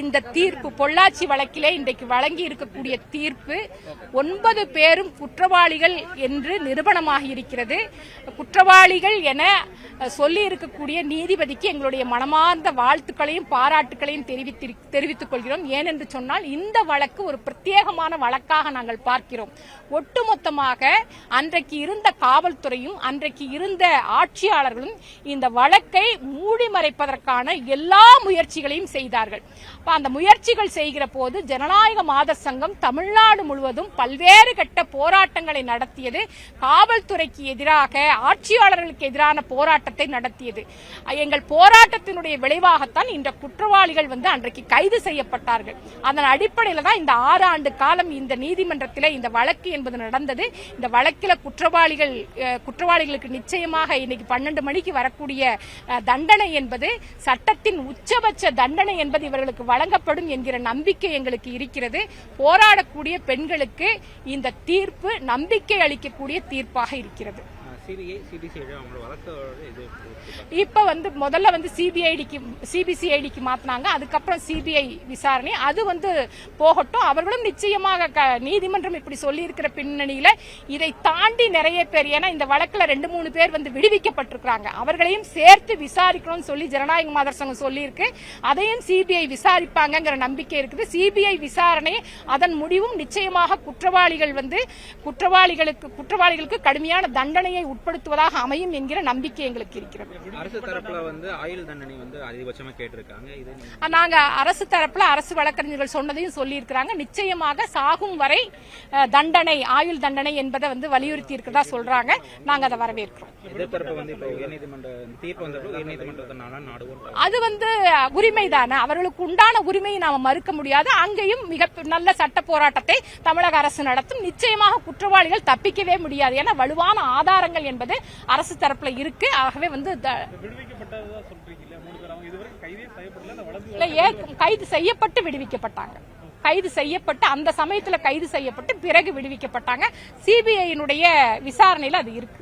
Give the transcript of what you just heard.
இந்த தீர்ப்பு பொள்ளாச்சி வழக்கிலே இன்றைக்கு வழங்கி இருக்கக்கூடிய தீர்ப்பு 9 பேரும் குற்றவாளிகள் என்று நிரூபணமாக இருக்கிறது. குற்றவாளிகள் என சொல்லி இருக்கக்கூடிய நீதிபதிக்கு எங்களுடைய மனமார்ந்த வாழ்த்துக்களையும் பாராட்டுகளையும் தெரிவித்துக் கொள்கிறோம். ஏனென்று சொன்னால் இந்த வழக்கு ஒரு பிரத்யேகமான வழக்காக நாங்கள் பார்க்கிறோம். ஒட்டுமொத்தமாக அன்றைக்கு இருந்த காவல்துறையும் அன்றைக்கு இருந்த ஆட்சியாளர்களும் இந்த வழக்கை மூடி மறைப்பதற்கான எல்லா முயற்சிகளையும் செய்தார்கள். அந்த முயற்சிகள் செய்கிற போது ஜனநாயக மாதர் சங்கம் தமிழ்நாடு முழுவதும் பல்வேறு கட்ட போராட்டங்களை நடத்தியது. காவல்துறைக்கு எதிராக ஆட்சியாளர்களுக்கு எதிரான போராட்டத்தை நடத்தியது. எங்கள் போராட்டத்தினுடைய விளைவாகத்தான் இந்த குற்றவாளிகள் அன்றைக்கு கைது செய்யப்பட்டார்கள். அதன் அடிப்படையில் தான் இந்த 6 ஆண்டு காலம் இந்த நீதிமன்றத்தில் இந்த வழக்கு என்பது நடந்தது. இந்த வழக்கில் குற்றவாளிகளுக்கு நிச்சயமாக இன்னைக்கு 12 மணிக்கு வரக்கூடிய தண்டனை என்பது சட்டத்தின் உச்சபட்ச தண்டனை என்பது இவர்களுக்கு வழங்கப்படும் என்கிற நம்பிக்கை எங்களுக்கு இருக்கிறது. போராடக்கூடிய பெண்களுக்கு இந்த தீர்ப்பு நம்பிக்கை அளிக்கக்கூடிய தீர்ப்பாக இருக்கிறது. இப்ப முதல்ல சிபிசிஐடிக்கு மாத்தினாங்க. அதுக்கப்புறம் சிபிஐ விசாரணை அது போகட்டும். அவர்களும் நிச்சயமாக நீதிமன்றம் இப்படி சொல்லி இருக்கிற பின்னணியில இதை தாண்டி நிறைய பேர், ஏன்னா இந்த வழக்குல 2-3 பேர் விடுவிக்கப்பட்டிருக்காங்க, அவர்களையும் சேர்த்து விசாரிக்கணும்னு சொல்லி ஜனநாயக மாதர் சங்கம் சொல்லி இருக்கு. அதையும் சிபிஐ விசாரிப்பாங்கிற நம்பிக்கை இருக்குது. சிபிஐ விசாரணை அதன் முடிவும் நிச்சயமாக குற்றவாளிகளுக்கு கடுமையான தண்டனையை உட்படுத்துவதாக அமையும் என்கிற நம்பிக்கை எங்களுக்கு இருக்கிறது. அரசு தரப்புல ஆயுள் தண்டனை அதிகபட்சமா கேட்டிருக்காங்க. நாங்க அரசு தரப்புல அரசு வழக்கறிஞர்கள் சொன்னதையும் சொல்லி இருக்கிறாங்க. நிச்சயமாக சாகும் வரை தண்டனை, ஆயுள் தண்டனை என்பதை வலியுறுத்தி இருக்கிறதா சொல்றாங்க. நாங்க அதை வரவேற்கிறோம். அது உரிமைதானே, அவர்களுக்கு உண்டான உரிமையை நாம மறுக்க முடியாது. அங்கேயும் மிக நல்ல சட்ட போராட்டத்தை தமிழக அரசு நடத்தும். நிச்சயமாக குற்றவாளிகள் தப்பிக்கவே முடியாது. ஏன்னா வலுவான ஆதாரங்கள் என்பது அரசு தரப்புல இருக்கு. ஆகவே கைது செய்யப்பட்டு விடுவிக்கப்பட்டாங்க. கைது செய்யப்பட்டு அந்த சமயத்தில் கைது செய்யப்பட்டு பிறகு விடுவிக்கப்பட்டாங்க. சிபிஐ விசாரணையில் அது இருக்கு.